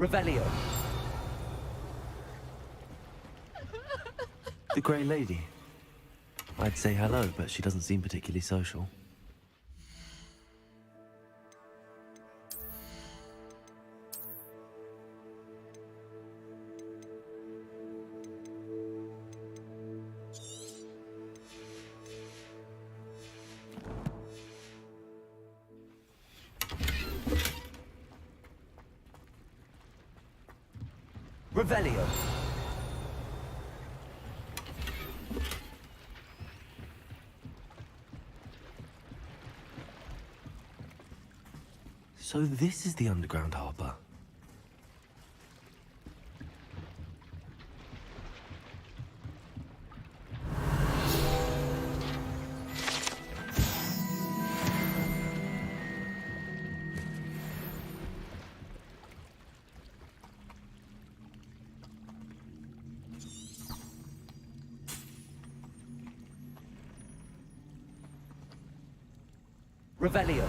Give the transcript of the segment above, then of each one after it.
Revelio. The Grey Lady. I'd say hello, but she doesn't seem particularly social. Revelio. So this is the underground harbor. Revelio.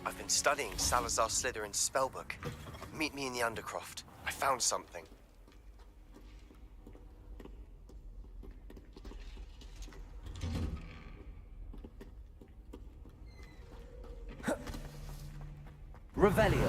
I've been studying Salazar Slytherin's spellbook. Meet me in the Undercroft. I found something. Revelio.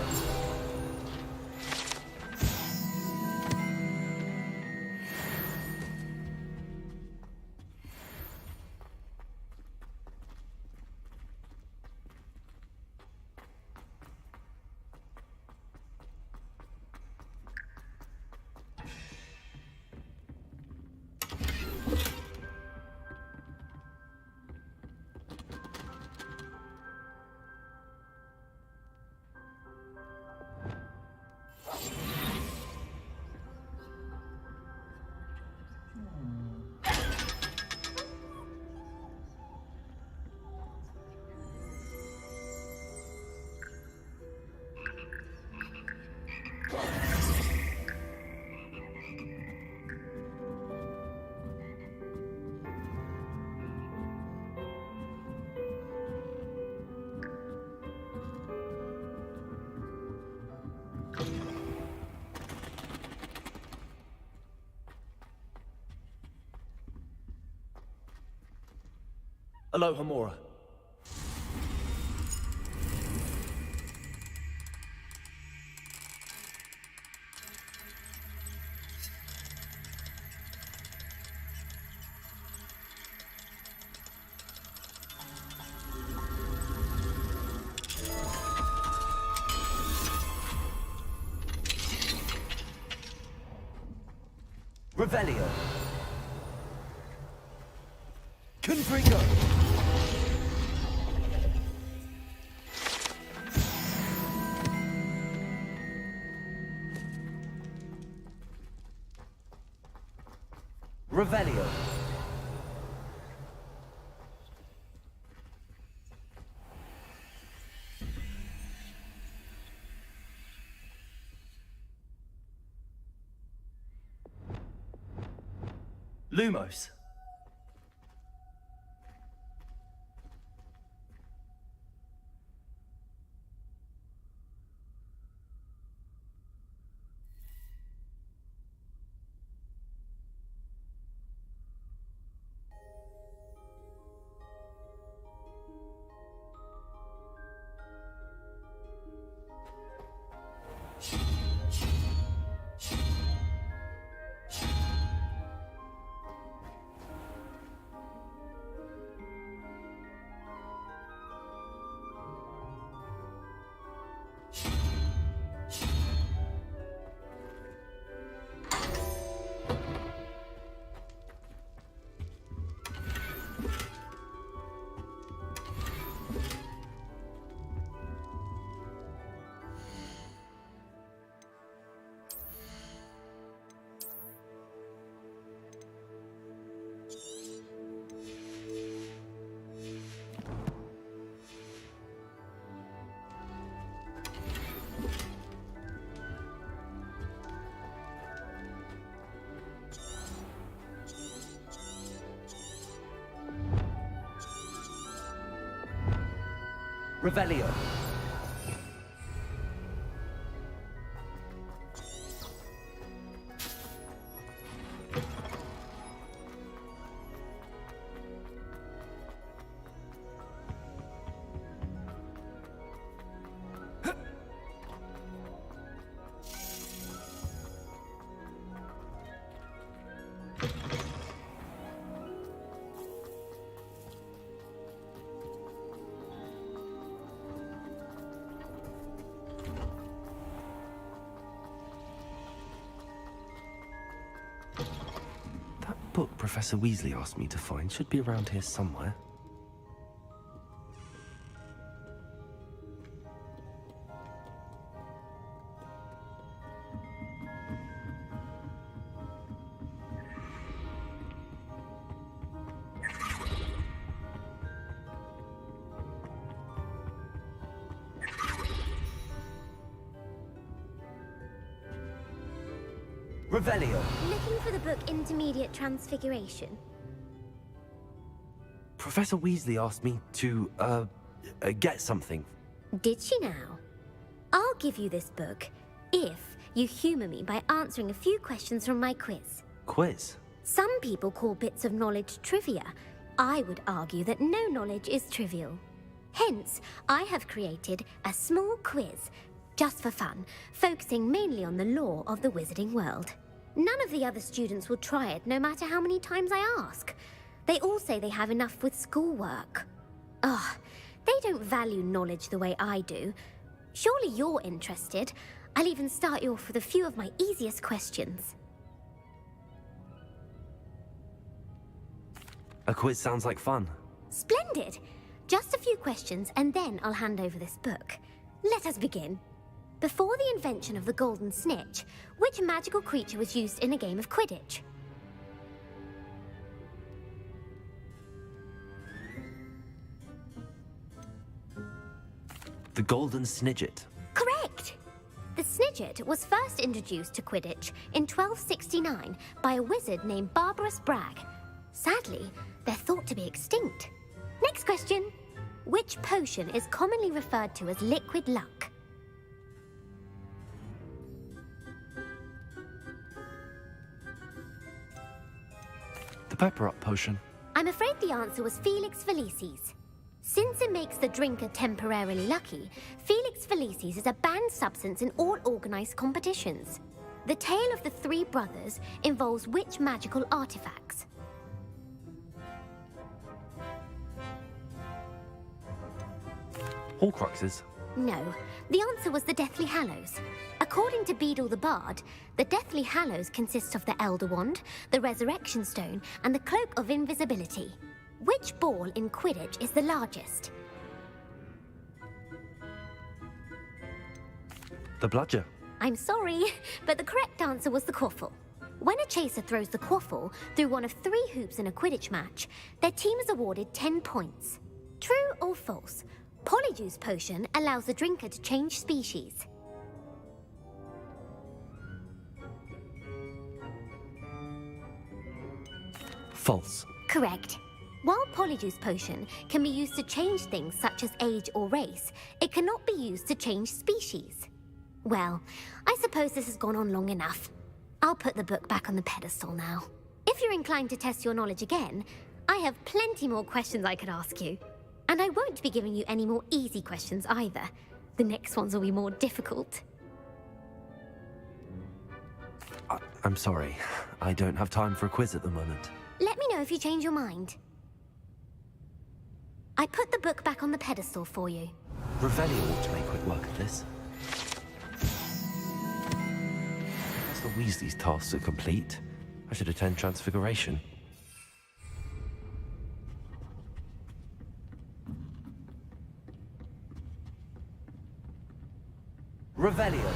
Aloha Mora. Revelio. Confringo. Revelio. Lumos. Revelio. That book Professor Weasley asked me to find should be around here somewhere. Revelio. Looking for the book Intermediate Transfiguration? Professor Weasley asked me to, get something. Did she now? I'll give you this book if you humour me by answering a few questions from my quiz. Quiz? Some people call bits of knowledge trivia. I would argue that no knowledge is trivial. Hence, I have created a small quiz, just for fun, focusing mainly on the lore of the wizarding world. None of the other students will try it, no matter how many times I ask. They all say they have enough with schoolwork. Ugh, they don't value knowledge the way I do. Surely you're interested. I'll even start you off with a few of my easiest questions. A quiz sounds like fun. Splendid! Just a few questions and then I'll hand over this book. Let us begin. Before the invention of the golden snitch, which magical creature was used in a game of Quidditch? The Golden Snidget. Correct! The Snidget was first introduced to Quidditch in 1269 by a wizard named Barbarous Bragg. Sadly, they're thought to be extinct. Next question. Which potion is commonly referred to as liquid luck? The Pepper Up potion. I'm afraid the answer was Felix Felicis. Since it makes the drinker temporarily lucky, Felix Felicis is a banned substance in all organized competitions. The tale of the three brothers involves which magical artifacts? Horcruxes. No, the answer was the Deathly Hallows. According to Beedle the Bard, the Deathly Hallows consists of the Elder Wand, the Resurrection Stone, and the Cloak of Invisibility. Which ball in Quidditch is the largest? The Bludger. I'm sorry, but the correct answer was the Quaffle. When a chaser throws the Quaffle through one of 3 hoops in a Quidditch match, their team is awarded 10 points. True or false? Polyjuice Potion allows the drinker to change species. False. Correct. While Polyjuice Potion can be used to change things such as age or race, it cannot be used to change species. Well, I suppose this has gone on long enough. I'll put the book back on the pedestal now. If you're inclined to test your knowledge again, I have plenty more questions I could ask you. And I won't be giving you any more easy questions either. The next ones will be more difficult. I'm sorry. I don't have time for a quiz at the moment. Let me know if you change your mind. I put the book back on the pedestal for you. Revelio ought to make quick work of this. As the Weasley's tasks are complete, I should attend Transfiguration. Revelio.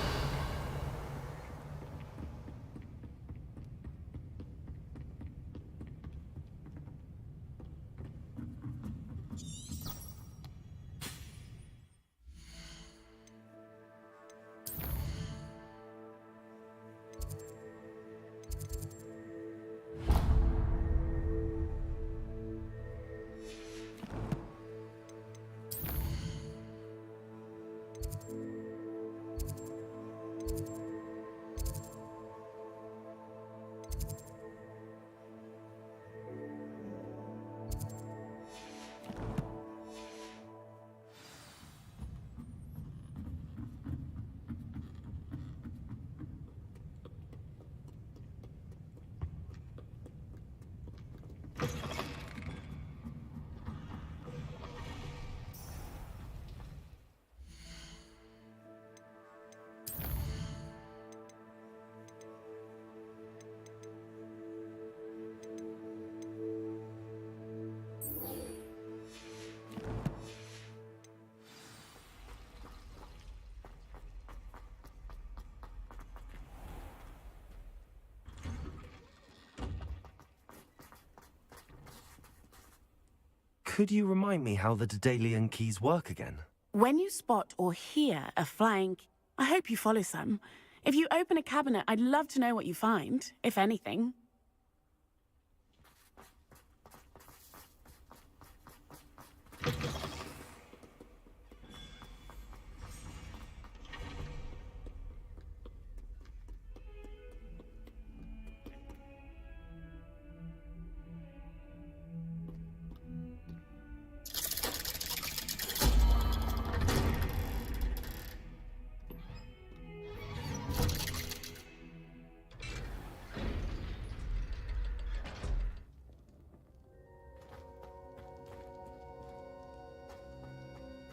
Could you remind me how the Daedalian keys work again? When you spot or hear a flying... I hope you follow some. If you open a cabinet, I'd love to know what you find, if anything.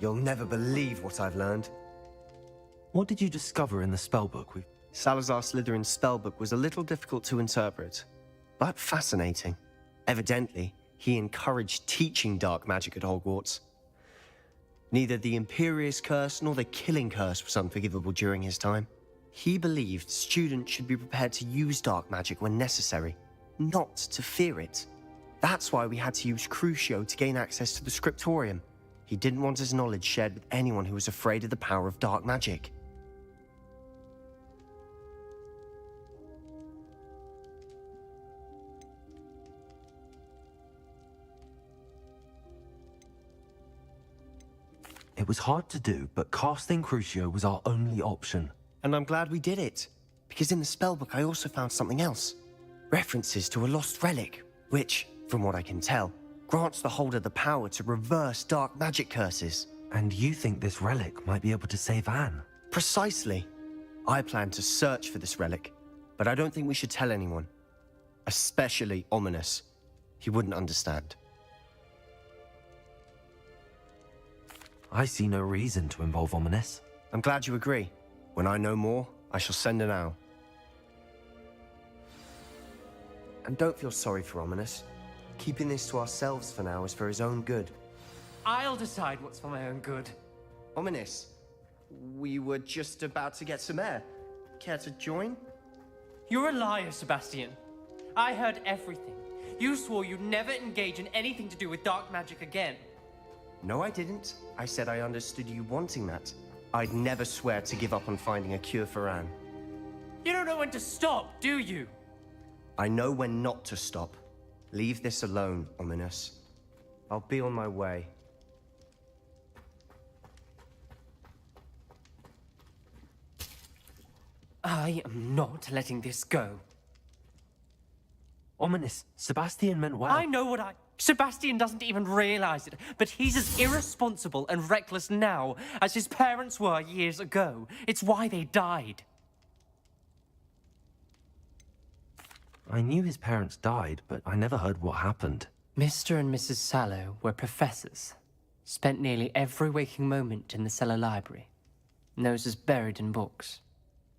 You'll never believe what I've learned. What did you discover in the spellbook? Salazar Slytherin's spellbook was a little difficult to interpret, but fascinating. Evidently, he encouraged teaching dark magic at Hogwarts. Neither the Imperious Curse nor the Killing Curse was unforgivable during his time. He believed students should be prepared to use dark magic when necessary, not to fear it. That's why we had to use Crucio to gain access to the Scriptorium. He didn't want his knowledge shared with anyone who was afraid of the power of dark magic. It was hard to do, but casting Crucio was our only option. And I'm glad we did it, because in the spellbook I also found something else. References to a lost relic, which, from what I can tell, grants the holder the power to reverse dark magic curses. And you think this relic might be able to save Anne? Precisely. I plan to search for this relic, but I don't think we should tell anyone. Especially Ominous. He wouldn't understand. I see no reason to involve Ominous. I'm glad you agree. When I know more, I shall send an owl. And don't feel sorry for Ominous. Keeping this to ourselves for now is for his own good. I'll decide what's for my own good. Ominous, we were just about to get some air. Care to join? You're a liar, Sebastian. I heard everything. You swore you'd never engage in anything to do with dark magic again. No, I didn't. I said I understood you wanting that. I'd never swear to give up on finding a cure for Anne. You don't know when to stop, do you? I know when not to stop. Leave this alone, Ominous. I'll be on my way. I am not letting this go. Ominous, Sebastian meant well. I know what Sebastian doesn't even realize it, but he's as irresponsible and reckless now as his parents were years ago. It's why they died. I knew his parents died, but I never heard what happened. Mr. and Mrs. Sallow were professors. Spent nearly every waking moment in the cellar library. Noses buried in books.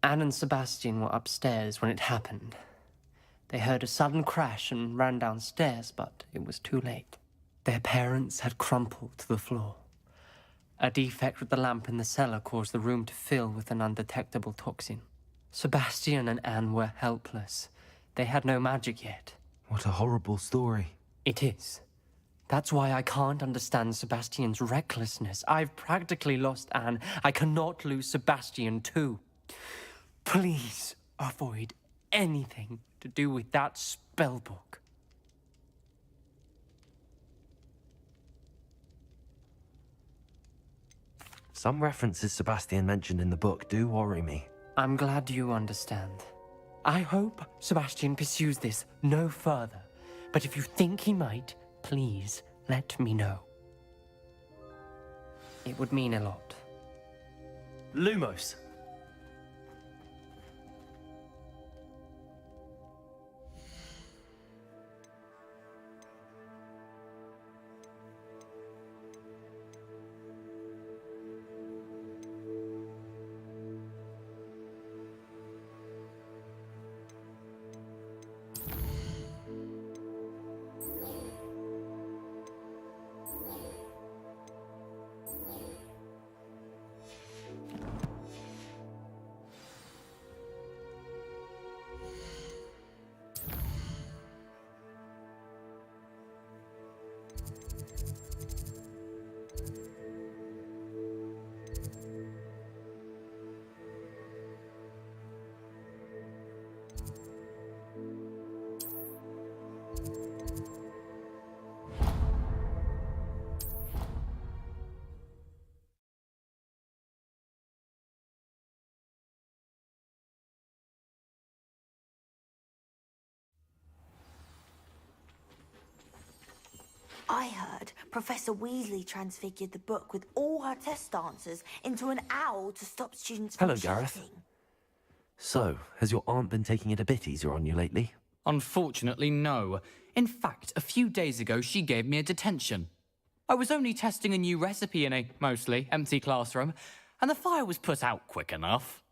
Anne and Sebastian were upstairs when it happened. They heard a sudden crash and ran downstairs, but it was too late. Their parents had crumpled to the floor. A defect with the lamp in the cellar caused the room to fill with an undetectable toxin. Sebastian and Anne were helpless. They had no magic yet. What a horrible story. It is. That's why I can't understand Sebastian's recklessness. I've practically lost Anne. I cannot lose Sebastian too. Please avoid anything to do with that spellbook. Some references Sebastian mentioned in the book do worry me. I'm glad you understand. I hope Sebastian pursues this no further. But if you think he might, please let me know. It would mean a lot. Lumos! I heard Professor Weasley transfigured the book with all her test answers into an owl to stop students from Hello, Gareth. cheating. So, has your aunt been taking it a bit easier on you lately? Unfortunately, no. In fact, a few days ago, she gave me a detention. I was only testing a new recipe in a mostly empty classroom, and the fire was put out quick enough.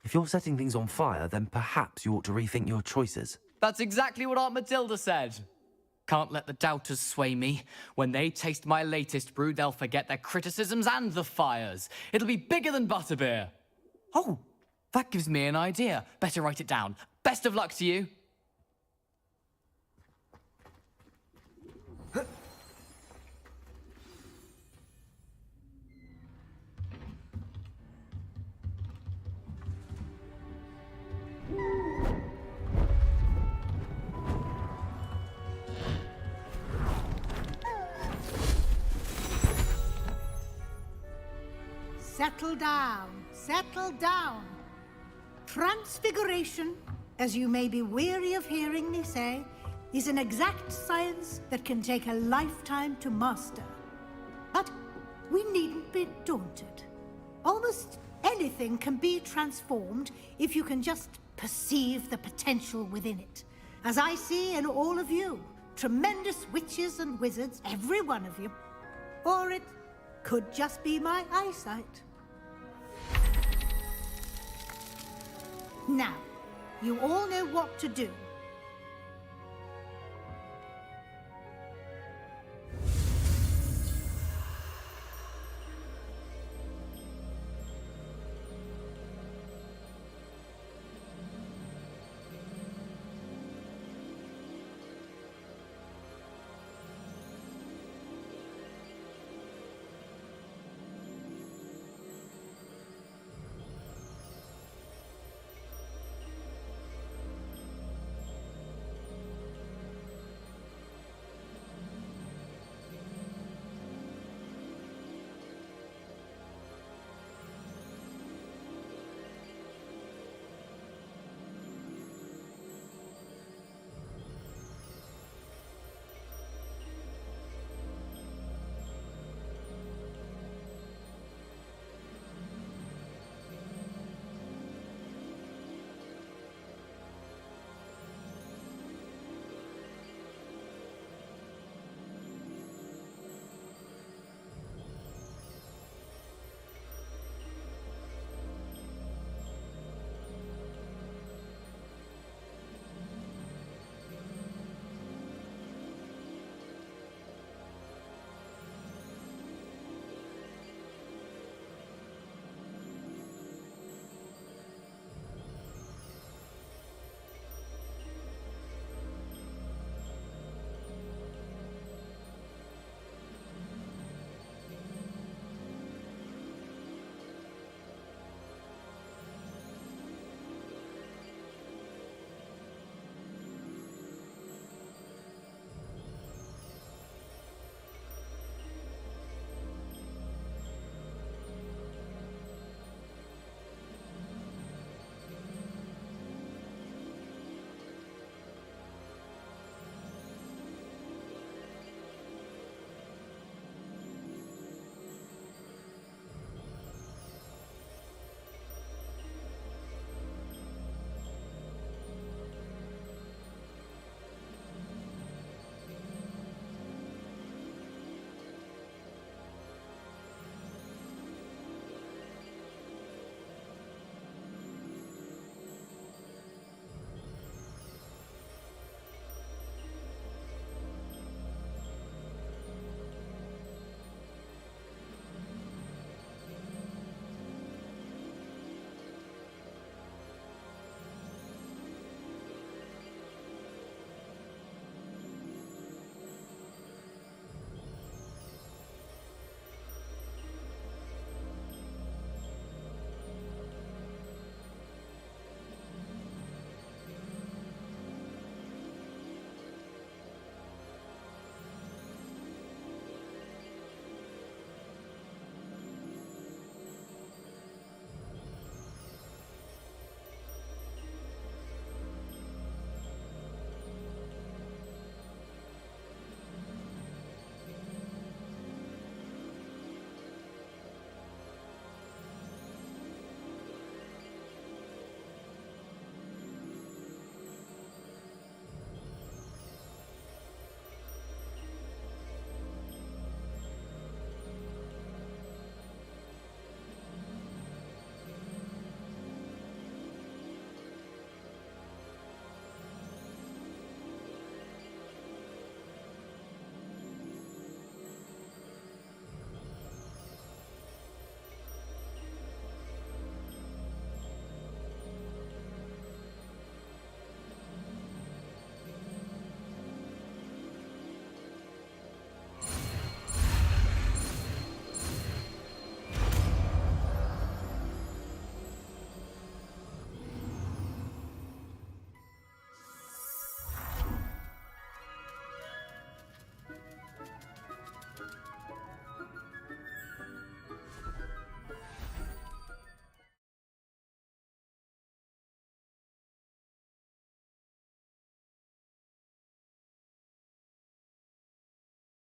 If you're setting things on fire, then perhaps you ought to rethink your choices. That's exactly what Aunt Matilda said. Can't let the doubters sway me. When they taste my latest brew, they'll forget their criticisms and the fires. It'll be bigger than butterbeer. Oh, that gives me an idea. Better write it down. Best of luck to you. Settle down, settle down. Transfiguration, as you may be weary of hearing me say, is an exact science that can take a lifetime to master. But we needn't be daunted. Almost anything can be transformed if you can just perceive the potential within it. As I see in all of you, tremendous witches and wizards, every one of you. Or it could just be my eyesight. Now, you all know what to do.